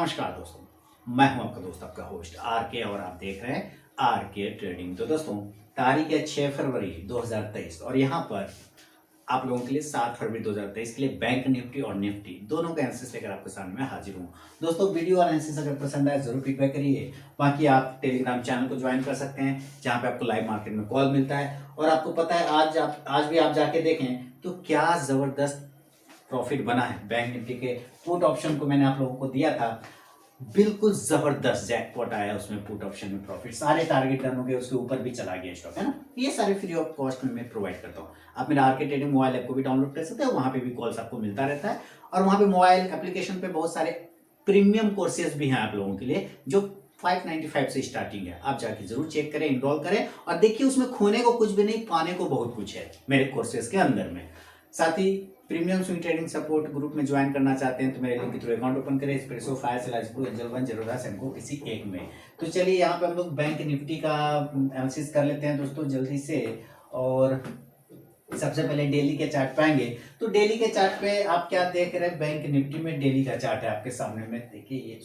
नमस्कार दोस्तों, मैं हूं आपका दोस्त आपका होस्ट आर के और आप देख रहे हैं आर के ट्रेडिंग। तो दोस्तों तारीख है 6 फरवरी 2023 और यहाँ पर आप लोगों के लिए 7 फरवरी 2023 के लिए बैंक निफ्टी और निफ्टी दोनों का एनालिसिस लेकर आपके सामने मैं हाजिर हूँ। दोस्तों वीडियो एनालिसिस अगर पसंद आए जरूर फीडबैक करिए। बाकी आप टेलीग्राम चैनल को ज्वाइन कर सकते हैं जहाँ पे आपको लाइव मार्केट में कॉल मिलता है। और आपको पता है आज भी आप जाके देखें तो क्या जबरदस्त प्रॉफिट बना है। बैंक निफ्टी के पुट ऑप्शन को मैंने आप लोगों को दिया था, बिल्कुल जबरदस्त जैकपॉट आया उसमें। पुट ऑप्शन में प्रॉफिट सारे टारगेट टर्न हो गए, उसके ऊपर भी चला गया स्टॉक, है ना। ये सारे फ्री ऑफ कॉस्ट में मैं प्रोवाइड करता हूँ। आप मेरा आर के ट्रेडिंग मोबाइल ऐप को भी डाउनलोड कर सकते हैं, वहां पे भी कॉल्स आपको मिलता रहता है। और वहां पे मोबाइल एप्लीकेशन पे बहुत सारे प्रीमियम कोर्सेज भी हैं आप लोगों के लिए जो 595 से स्टार्टिंग है। आप जाके जरूर चेक करें, इनरोल करें और देखिए उसमें खोने को कुछ भी नहीं, पाने को बहुत कुछ है मेरे कोर्सेज के अंदर में। साथ ही premium swing trading support group में ज्वाइन करना चाहते हैं तो मेरे लिंक के थ्रू अकाउंट ओपन करें। Espresso, fire sale, Angel 1, Zerodha, Samco किसी एक में। तो चलिए यहाँ पे हम लोग बैंक निफ्टी का एनालिसिस कर लेते हैं दोस्तों जल्दी से। और सबसे पहले डेली के चार्ट पे आएंगे। तो डेली के चार्ट पे आप क्या देख रहे हैं, बैंक निफ्टी में डेली का चार्ट है आपके सामने में। देखिए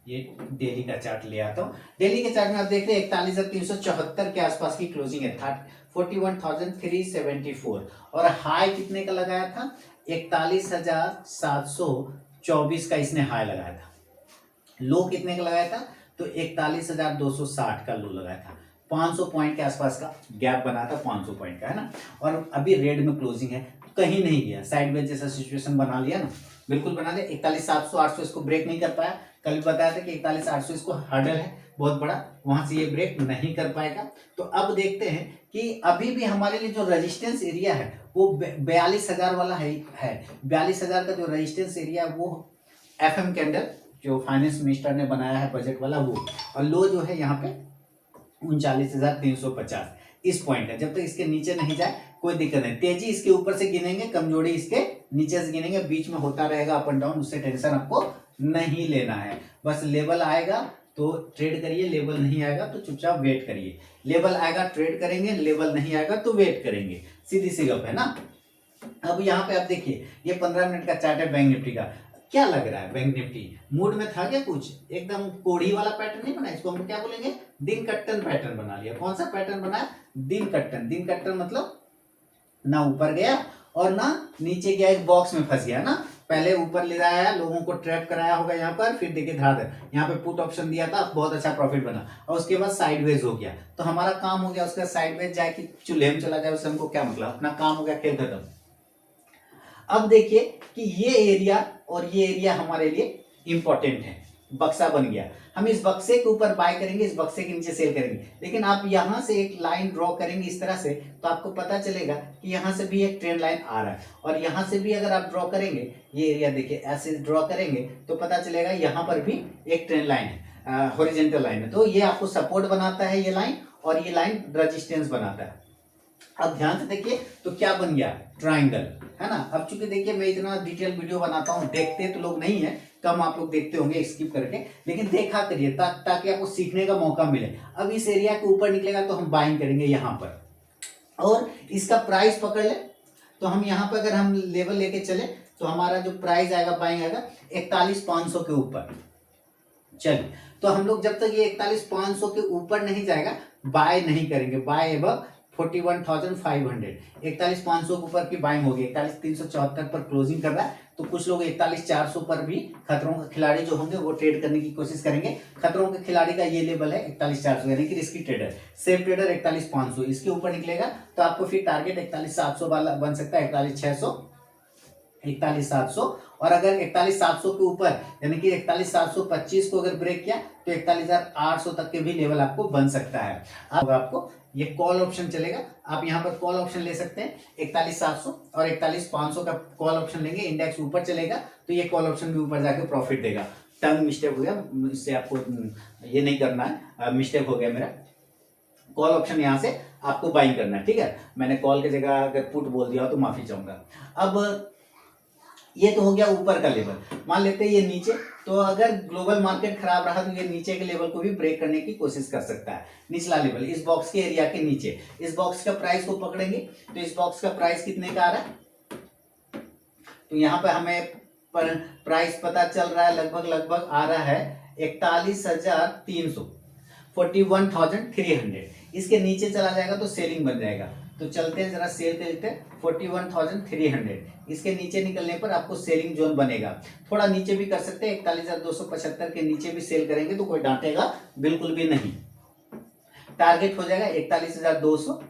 ये डेली का चार्ट ले आता हूँ। डेली के चार्ट में आप देख रहे हैं 41,374 के आसपास की क्लोजिंग है, 41,374 और हाई कितने का लगाया था, 41,724 का इसने हाई लगाया था। लो कितने का लगाया था, तो 41,260 का लो लगाया था। 500 पॉइंट के आसपास का गैप बना था, 500 पॉइंट का, है ना। और अभी रेड में क्लोजिंग है, कहीं नहीं गया, साइडवेज जैसा सिचुएशन बना लिया ना, बिल्कुल बना लिया। 41,700 800 इसको ब्रेक नहीं कर पाया। कल बताया था कि 41,800 इसको हर्डल है बहुत बड़ा, वहां से ये ब्रेक नहीं कर पाएगा। तो अब देखते हैं कि अभी भी हमारे लिए जो रेजिस्टेंस एरिया है वो 42,000 वाला है। 42,000 का जो रेजिस्टेंस एरिया वो FM कैंडल जो फाइनेंस मिनिस्टर ने बनाया है बजट वाला वो, और लो जो है यहाँ पे 39,350 इस पॉइंट है। जब तक इसके नीचे नहीं जाए कोई दिक्कत नहीं। तेजी इसके ऊपर से गिनेंगे, कमजोरी इसके नीचे से गिनेंगे, बीच में होता रहेगा अप एंड डाउन, उससे टेंशन आपको नहीं लेना है। बस लेवल आएगा तो ट्रेड करिए, लेवल नहीं आएगा तो चुपचाप वेट करिए। लेवल आएगा ट्रेड करेंगे, लेवल नहीं आएगा तो वेट करेंगे, सीधी सी गप है ना। अब यहाँ पे आप देखिए ये 15 मिनट का चार्ट है बैंक निफ्टी का। क्या लग रहा है बैंक निफ्टी मूड में था क्या, कुछ एकदम कोढ़ी वाला पैटर्न नहीं बना, इसको हम क्या बोलेंगे, दिन कट्टन पैटर्न बना लिया। कौन सा पैटर्न बनाया, दिन कट्टन। दिन कट्टन मतलब ना ऊपर गया और ना नीचे गया, एक बॉक्स में फंस गया ना। पहले ऊपर ले आया, लोगों को ट्रैप कराया होगा यहाँ पर, फिर देखिए धड़ाधड़ यहाँ पे पुट ऑप्शन दिया था, बहुत अच्छा प्रॉफिट बना और उसके बाद साइडवेज हो गया। तो हमारा काम हो गया उसका साइडवेज जाए कि चूल्हे में चला जाए, उससे हमको क्या मतलब, अपना काम हो गया, खेल खत्म। अब देखिए कि ये एरिया और ये एरिया हमारे लिए इंपॉर्टेंट है, बक्सा बन गया। हम इस बक्से के ऊपर बाय करेंगे, इस बक्से के नीचे सेल करेंगे। लेकिन आप यहां से एक लाइन ड्रॉ करेंगे इस तरह से तो आपको पता चलेगा कि यहां से भी एक ट्रेंड लाइन आ रहा है, और यहां से भी अगर आप ड्रॉ करेंगे, ये एरिया देखिए ऐसे ड्रॉ करेंगे तो पता चलेगा यहां पर भी एक ट्रेंड लाइन है, हॉरिजॉन्टल लाइन है। तो ये आपको सपोर्ट बनाता है ये लाइन, और ये लाइन रेजिस्टेंस बनाता है। अब ध्यान से देखिए तो क्या बन गया, ट्राइंगल, है ना। अब चूंकि देखिए मैं इतना डिटेल वीडियो बनाता हूँ, देखते तो लोग नहीं है, कम आप लोग देखते होंगे स्किप करके, लेकिन देखा करिए ताकि आपको सीखने का मौका मिले। अब इस एरिया के ऊपर निकलेगा तो हम बाइंग करेंगे यहाँ पर, और इसका प्राइस पकड़ ले तो हम यहाँ पर अगर हम लेवल लेके चले तो हमारा जो प्राइस आएगा बाइंग आएगा 41,500 के ऊपर। चलिए तो हम लोग जब तक ये 41,500 के ऊपर नहीं जाएगा बाय नहीं करेंगे। बाय एबव 41,500, 41,500 के ऊपर की बाइंग होगी। 41,374 पर क्लोजिंग कर रहा है तो कुछ लोग 41,400 पर भी खतरों के खिलाड़ी जो होंगे वो ट्रेड करने की कोशिश करेंगे। खतरों के खिलाड़ी का ये लेवल है 41,400, यानी कि रिस्की ट्रेडर। सेफ ट्रेडर 41,500, इसके ऊपर निकलेगा तो आपको फिर टारगेट 41,700 वाला बन सकता है, 41,600, 41,700। और अगर 41,700 के ऊपर यानी कि 41,725 को अगर ब्रेक किया तो 41,800 तक के भी लेवल आपको बन सकता है। अब आपको ये कॉल ऑप्शन चलेगा, आप यहाँ पर कॉल ऑप्शन ले सकते हैं 41,700 और 41,500 का कॉल ऑप्शन लेंगे। इंडेक्स ऊपर चलेगा तो ये कॉल ऑप्शन भी ऊपर जाके प्रॉफिट देगा। टर्म मिस्टेक हो गया, इससे आपको ये नहीं करना है, मिस्टेक हो गया मेरा। कॉल ऑप्शन यहाँ से आपको बाइंग करना है, ठीक है। मैंने कॉल की जगह अगर पुट बोल दिया तो माफी चाहूंगा। अब ये तो हो गया ऊपर का लेवल। मान लेते हैं ये नीचे, तो अगर ग्लोबल मार्केट खराब रहा तो ये नीचे के लेवल को भी ब्रेक करने की कोशिश कर सकता है। निचला लेवल इस बॉक्स के एरिया के नीचे, इस बॉक्स का प्राइस को पकड़ेंगे तो इस बॉक्स का प्राइस कितने का आ रहा है, तो यहाँ पे हमें पर प्राइस पता चल रहा है लगभग आ रहा है 41,300, 41,300। इसके नीचे चला जाएगा तो सेलिंग बन जाएगा। तो चलते हैं जरा सेल के लेते हैं 41,300। इसके नीचे निकलने पर आपको सेलिंग जोन बनेगा। थोड़ा नीचे भी कर सकते हैं, 41,275 के नीचे भी सेल करेंगे तो कोई डांटेगा बिल्कुल भी नहीं। टारगेट हो जाएगा 41,200,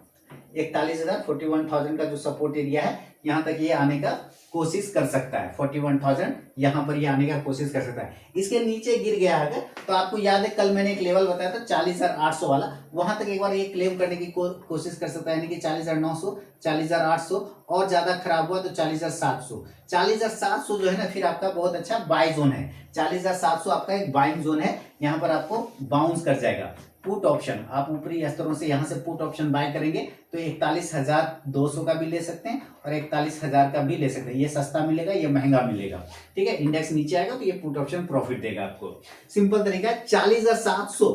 41,000, 41,000 का जो सपोर्ट एरिया है यहाँ तक ये आने का कोशिश कर सकता है। 41,000 यहाँ पर ये आने का कोशिश कर सकता है। इसके नीचे गिर गया है तो आपको याद है कल मैंने एक लेवल बताया था 40,800 वाला, वहां तक एक बार ये क्लेम करने की कोशिश कर सकता है, यानी कि 40,900, 40,800 और ज्यादा खराब हुआ तो 40,700। 40,700 जो है ना फिर आपका बहुत अच्छा बाय जोन है। 40,700 आपका एक बाइंग जोन है, यहाँ पर आपको बाउंस कर जाएगा। पुट ऑप्शन आप ऊपरी स्तरों से यहाँ से पुट ऑप्शन बाय करेंगे तो 41,200 का भी ले सकते हैं और 41,000 का भी ले सकते हैं। ये सस्ता मिलेगा, ये महंगा मिलेगा, ठीक है। इंडेक्स नीचे आएगा तो ये पुट ऑप्शन प्रॉफिट देगा आपको। सिंपल तरीका है। 40,700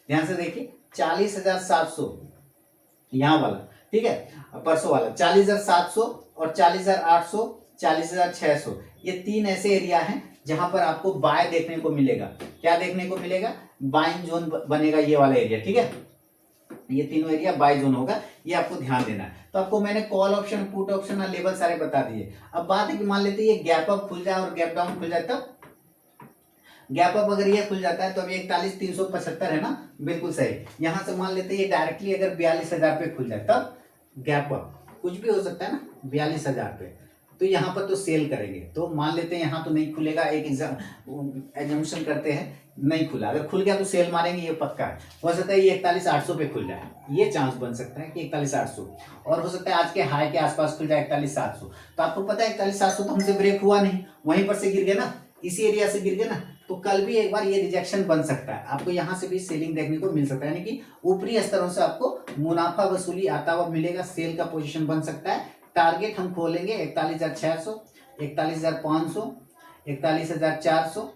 ध्यान से देखिए, 40,700 यहाँ वाला, ठीक है, परसों वाला 40,700 और 40,800, 40,600, ये तीन ऐसे एरिया हैं जहां पर आपको बाय देखने को मिलेगा। क्या देखने को मिलेगा? बाइंग जोन बनेगा ये वाला एरिया, ठीक है। ये तीनों एरिया बाय जोन होगा, ये आपको ध्यान देना है। तो आपको मैंने कॉल ऑप्शन, पुट ऑप्शन और लेवल सारे बता दिए। अब बात है कि मान लेते हैं ये गैप अप खुल जाए और गैप डाउन खुल जाए, तब गैप अप अगर ये खुल जाता है तो अभी 41,375 है ना, बिल्कुल सही। यहां से मान लेते हैं ये डायरेक्टली अगर 42,000 पे खुल जाए तब गैप अप, कुछ भी हो सकता है ना 42,000 पे, तो यहाँ पर तो सेल करेंगे। तो मान लेते हैं यहाँ तो नहीं खुलेगा, एक एग्जाम्पशन करते हैं नहीं खुला, अगर खुल गया तो सेल मारेंगे, ये पक्का है। हो सकता है ये 41,800 पे खुल जाए, ये चांस बन सकता है कि 41,800, और हो सकता है आज के हाई के आसपास खुल जाए 41,700। तो आपको पता है 41,700 तो हमसे ब्रेक हुआ नहीं, वहीं पर से गिर गया ना, इसी एरिया से गिर गया ना, तो कल भी एक बार ये रिजेक्शन बन सकता है। आपको यहाँ से भी सेलिंग देखने को मिल सकता है, यानी कि ऊपरी स्तरों से आपको मुनाफा वसूली आता हुआ मिलेगा, सेल का पोजीशन बन सकता है। टारगेट हम खोलेंगे 41,600, 41,500, 41,400,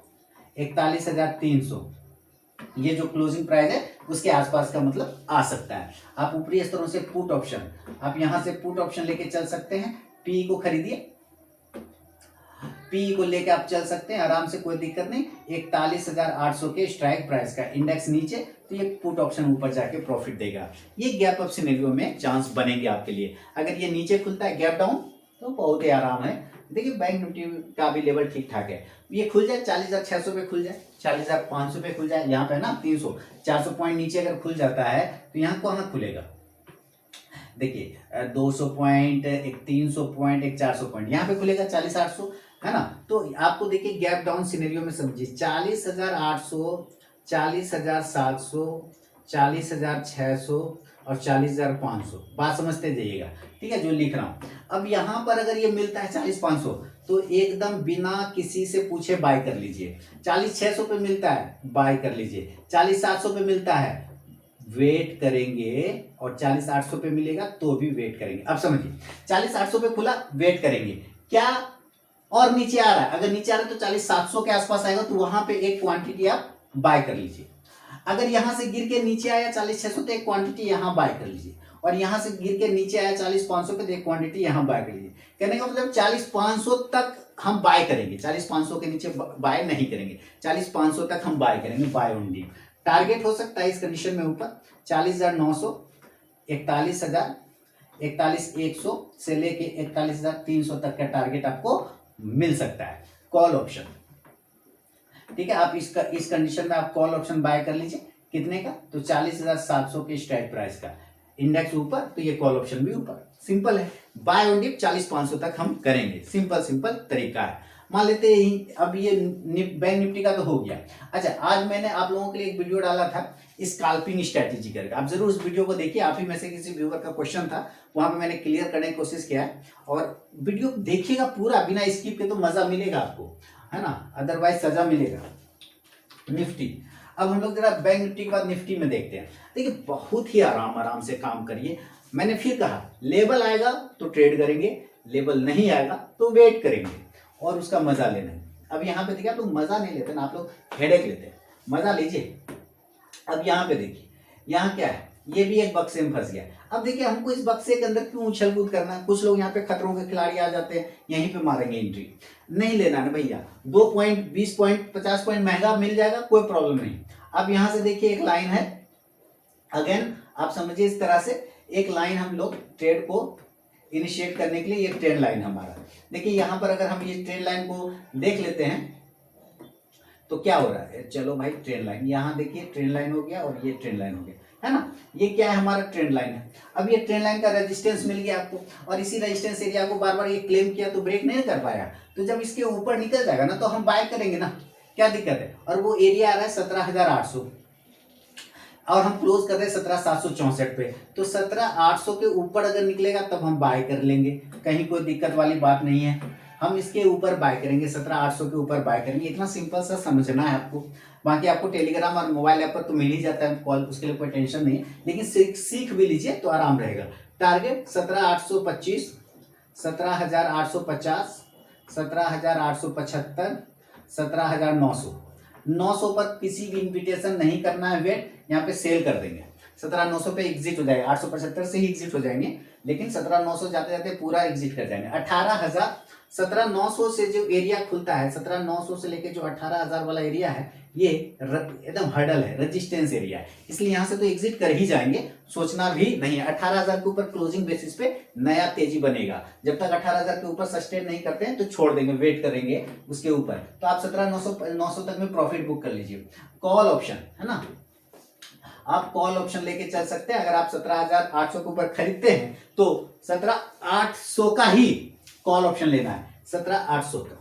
41,300। ये जो क्लोजिंग प्राइस है उसके आसपास का मतलब आ सकता है। आप ऊपरी स्तरों से पुट ऑप्शन, आप यहां से पुट ऑप्शन लेके चल सकते हैं। पी को खरीदिए, पी को लेके आप चल सकते हैं आराम से, कोई दिक्कत नहीं। 41,800 के स्ट्राइक प्राइस का इंडेक्स नीचे, तो ये पुट ऑप्शन ऊपर जाके प्रॉफिट देगा। ये गैप अप सिनेरियो में चांस बनेंगे आपके लिए। अगर ये नीचे खुलता है गैप डाउन तो बहुत ही आराम है। देखिए बैंक निफ्टी का भी लेवल ठीक ठाक है, ये खुल जाए 40,600 पे खुल जाए, 40,500 पे खुल जाए, यहाँ पे ना 300 400 पॉइंट नीचे अगर खुल जाता है तो यहाँ कहाँ खुलेगा? देखिए 200 पॉइंट, एक 300 पॉइंट, एक 400 पॉइंट, यहाँ पे खुलेगा 40,800, है ना। तो आपको देखिए गैप डाउन सिनेरियो में समझिए 40,800, 40,700, 40,600 और 40,500, बात समझते जाइएगा, ठीक है, जो लिख रहा हूं। अब यहां पर अगर ये मिलता है 40,500 तो एकदम बिना किसी से पूछे बाय कर लीजिए। 40,600 पे मिलता है बाय कर लीजिए, 40,700 पे मिलता है वेट करेंगे, और 40,800 पे मिलेगा तो भी वेट करेंगे। अब समझिए 40,800 पे खुला, वेट करेंगे क्या, और नीचे आ रहा है, अगर नीचे आ रहा है तो 40,700 के आसपास आएगा तो वहां पे एक क्वांटिटी आप बाय कर लीजिए। अगर यहां से गिर के नीचे आया 40,600 तो एक क्वांटिटी यहां बाय कर लीजिए, और यहां से गिर के नीचे आया 40,500 पे तो एक क्वांटिटी यहां बाय कर लीजिए। कहने का मतलब 40,500 तक हम बाय करेंगे, 40,500 के नीचे बाय नहीं करेंगे, 40,500 तक हम बाय करेंगे, बाय ओनली। टारगेट हो सकता है इस कंडीशन में ऊपर 40,900, 41,000, 41,100 से लेके 41,300 तक का टारगेट आपको मिल सकता है कॉल ऑप्शन, ठीक है। आप इस कंडीशन में आप कॉल ऑप्शन बाय कर लीजिए, कितने का? तो 40,700 के स्ट्राइक प्राइस का, इंडेक्स ऊपर तो ये कॉल ऑप्शन भी ऊपर। सिंपल है, बाय ऑन डिप 40,500 तक हम करेंगे, सिंपल तरीका है। मान लेते हैं अब ये बैंक निफ्टी का तो हो गया। अच्छा, आज मैंने आप लोगों के लिए एक वीडियो डाला था स्कैल्पिंग स्ट्रेटेजी करके, आप जरूर उस वीडियो को देखिए। आप ही में से किसी व्यूअर का क्वेश्चन था, वहां पे मैंने क्लियर करने की कोशिश किया है, और वीडियो देखिएगा पूरा बिना स्किप के, तो मजा मिलेगा आपको, है ना, अदरवाइज सजा मिलेगा। निफ्टी, अब हम लोग जरा बैंक निफ्टी के बाद निफ्टी में देखते हैं। देखिए बहुत ही आराम से काम करिए। मैंने फिर कहा लेवल आएगा तो ट्रेड करेंगे, लेवल नहीं आएगा तो वेट करेंगे और उसका मजा लेना है। अब यहाँ पे देखिए, आप लोग मजा नहीं लेते ना, आप लोग हेडेक लेते हैं, मजा लीजिए। अब यहाँ पे देखिए, यहाँ क्या है, ये भी एक बक्से में फंस गया। अब देखिए हमको इस बक्से के अंदर क्यों उछल कूद करना है, कुछ लोग यहाँ पे खतरों के खिलाड़ी आ जाते हैं, यहीं पे मारेंगे एंट्री, नहीं लेना है भैया। 2 पॉइंट 20 पॉइंट 50 पॉइंट महंगा मिल जाएगा, कोई प्रॉब्लम नहीं। अब यहाँ से देखिए एक लाइन है, अगेन आप समझिए इस तरह से एक लाइन हम लोग ट्रेड को इनिशिएट करने के लिए, ये ट्रेड लाइन हमारा। देखिए यहाँ पर अगर हम ये ट्रेड लाइन को देख लेते हैं तो क्या हो रहा है, चलो भाई ट्रेंड लाइन, यहाँ देखिए ट्रेंड लाइन हो गया और ये ट्रेंड लाइन हो गया, है ना। ये क्या है, हमारा ट्रेंड लाइन है। अब ये ट्रेंड लाइन का रेजिस्टेंस मिल गया आपको, और इसी रेजिस्टेंस एरिया को बार बार ये क्लेम किया तो ब्रेक नहीं कर पाया, तो जब इसके ऊपर निकल जाएगा ना तो हम बाय करेंगे ना, क्या दिक्कत है। और वो एरिया आ रहा है 17,800 और हम क्लोज कर रहे हैं 17,764 पे, तो 17,800 के ऊपर अगर निकलेगा तब हम बाय कर लेंगे, कहीं कोई दिक्कत वाली बात नहीं है। हम इसके ऊपर बाय करेंगे, 17,800 के ऊपर बाय करेंगे, इतना सिंपल सा समझना है आपको। बाकी आपको टेलीग्राम और मोबाइल ऐप पर तो मिल ही जाता है कॉल, उसके लिए कोई टेंशन नहीं है, लेकिन सीख भी लीजिए तो आराम रहेगा। टारगेट 17,825, 17,850, 17,875, 17,900। 900 पर किसी भी इन्विटेशन नहीं करना है वेट, यहाँ पे सेल कर देंगे। 17,900 पे एग्जिट हो जाएगा, 875 से ही एग्जिट हो जाएंगे, लेकिन 17,900 जाते जाते पूरा एग्जिट कर जाएंगे। 18,000 17,900 से जो एरिया खुलता है, 17,900 से लेके जो 18,000 वाला एरिया है, ये एकदम हर्डल है, रेजिस्टेंस एरिया है, इसलिए यहाँ से तो एग्जिट कर ही जाएंगे, सोचना भी नहीं है। 18,000 के ऊपर क्लोजिंग बेसिस पे नया तेजी बनेगा, जब तक 18,000 के ऊपर सस्टेन नहीं करते हैं तो छोड़ देंगे, वेट करेंगे उसके ऊपर। तो आप 17,900 तक में प्रॉफिट बुक कर लीजिए। कॉल ऑप्शन है ना, आप कॉल ऑप्शन लेके चल सकते हैं। अगर आप 17,800 के ऊपर खरीदते हैं तो 17,800 का ही कॉल ऑप्शन लेना है, 17,800 का।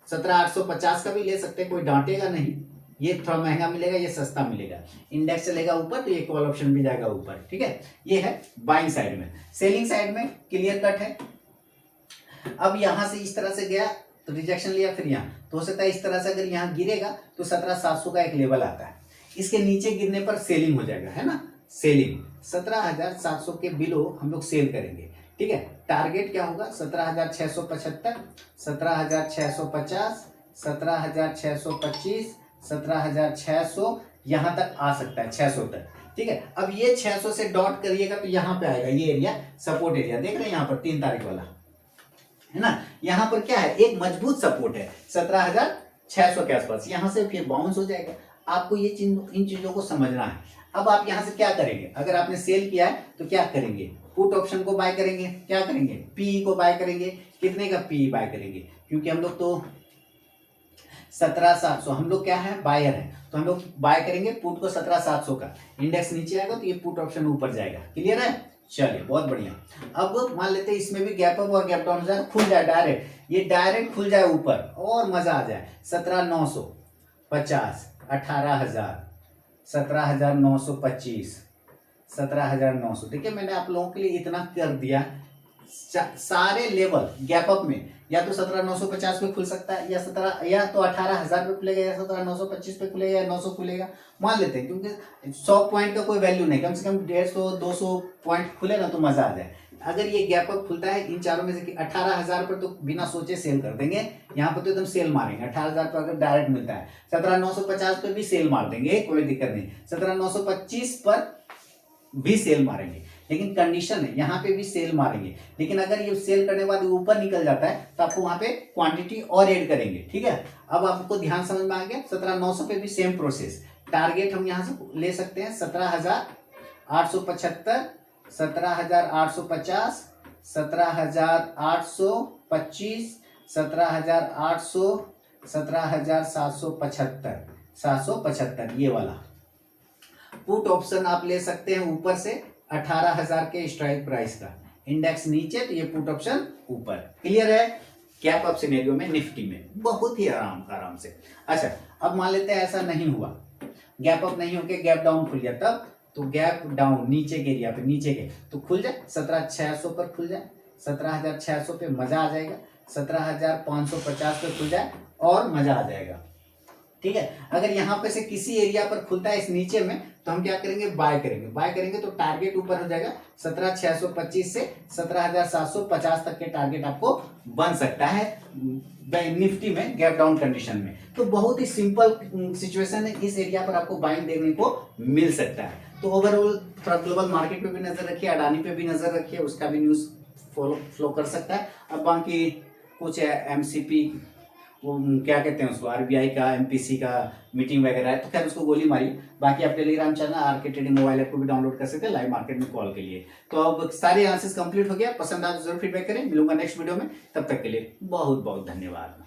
17,850 का भी ले सकते हैं, कोई डांटेगा नहीं, ये थोड़ा महंगा मिलेगा, ये सस्ता मिलेगा। इंडेक्स चलेगा ऊपर तो ये कॉल ऑप्शन भी जाएगा ऊपर, ठीक है। ये है बाइंग साइड में। सेलिंग साइड में क्लियर कट है। अब यहां से इस तरह से गया तो रिजेक्शन लिया, फिर यहाँ तो हो सकता है इस तरह से अगर यहाँ गिरेगा तो 17,700 का एक लेवल आता है, इसके नीचे गिरने पर सेलिंग हो जाएगा, है ना। सेलिंग 17,700 के बिलो हम लोग सेल करेंगे, ठीक है। टारगेट क्या होगा, 17,675, 17,650, 17,625, 17,600, यहां तक आ सकता है 600 तक, ठीक है। अब ये 600 से डॉट करिएगा तो यहाँ पे आएगा ये एरिया, सपोर्ट एरिया देख रहे हैं यहाँ पर 3 तारीख वाला, है ना। यहाँ पर क्या है, एक मजबूत सपोर्ट है 17,600 के आसपास, यहाँ से फिर बाउंस हो जाएगा। आपको ये इन चीजों को समझना है। अब आप यहाँ से क्या करेंगे, अगर आपने सेल किया है तो क्या करेंगे, पुट ऑप्शन को बाय करेंगे, क्या करेंगे, पीई को बाय करेंगे। कितने का पीई बाय करेंगे, क्योंकि हम लोग तो 17,700, हम लोग क्या है, बायर है, तो हम लोग बाय करेंगे पुट को 17,700 का। इंडेक्स नीचे आएगा तो ये पुट ऑप्शन ऊपर जाएगा, क्लियर है। चलिए बहुत बढ़िया। अब मान लेते हैं इसमें भी गैप अप और गैप डाउन हो जाए, खुल जाए डायरेक्ट, ये डायरेक्ट खुल जाए ऊपर और मजा आ जाए। 17,950, 18,000, 17,925, 17,900। देखिए मैंने आप लोगों के लिए इतना कर दिया। सारे लेवल गैप अप में या तो 17,950 पे खुल सकता है, या तो 18,000 पे खुलेगा, या 17,925 पे खुलेगा, या 900 खुलेगा, मान लेते हैं, क्योंकि 100 पॉइंट का कोई वैल्यू नहीं, कम से कम 150-200 पॉइंट खुले ना तो मजा आ जाए। अगर ये गैप अप खुलता है इन चारों में से 18,000 पर तो बिना सोचे सेल कर देंगे, यहाँ पर तो एकदम सेल मारेंगे। 18,000 पर अगर डायरेक्ट मिलता है, 17,950 पे भी सेल मार देंगे, कोई दिक्कत नहीं। 17,925 पर भी सेल मारेंगे, लेकिन कंडीशन है यहाँ पे भी सेल मारेंगे, लेकिन अगर ये सेल करने के बाद ऊपर निकल जाता है तो आपको वहां पे क्वांटिटी और ऐड करेंगे, ठीक है। अब आपको ध्यान समझ में आ गया। 17,900 पे भी सेम प्रोसेस। टारगेट हम यहाँ से ले सकते हैं 17,875, 17,850, 17,825, 17,800, 17,775, 775 ये वाला पुट ऑप्शन आप ले सकते हैं ऊपर से 18,000 के स्ट्राइक प्राइस का। इंडेक्स नीचे तो ये पुट ऑप्शन ऊपर, क्लियर है। गैप अप सिनेरियो में निफ्टी में बहुत ही आराम से। अच्छा अब मान लेते हैं ऐसा नहीं हुआ, गैप अप नहीं होके गैप डाउन खुल गया, तब तो गैप डाउन नीचे के एरिया पे, नीचे के तो खुल जाए 17,600 पर खुल जाए, 17,600 पे मजा आ जाएगा, 17,550 पे खुल जाए और मजा आ जाएगा। ठीक है। अगर यहाँ पे से किसी एरिया पर खुलता है इस नीचे में, तो हम क्या करेंगे, बाय करेंगे। बाय करेंगे तो टारगेट ऊपर हो जाएगा 17,625 से 17,750 तक के टारगेट आपको बन सकता है निफ्टी में गैप डाउन कंडीशन में। तो बहुत ही सिंपल सिचुएशन है, इस एरिया पर आपको बाइंग देखने को मिल सकता है। तो ओवरऑल थोड़ा ग्लोबल मार्केट पे भी नजर रखिए, अडानी पे भी नजर रखिए, उसका भी न्यूज फ्लो कर सकता है। अब बाकी कुछ एमसीपी, वो क्या कहते हैं उसको, आरबीआई का, एमपीसी का मीटिंग वगैरह है, तो खैर उसको गोली मारिए। बाकी आप Telegram channel RK trading mobile app को भी डाउनलोड कर सकते हैं लाइव मार्केट में कॉल के लिए। तो अब सारे आंसर्स कंप्लीट हो गया। पसंद आए तो जरूर फीडबैक करें। मिलूंगा नेक्स्ट वीडियो में, तब तक के लिए बहुत बहुत धन्यवाद।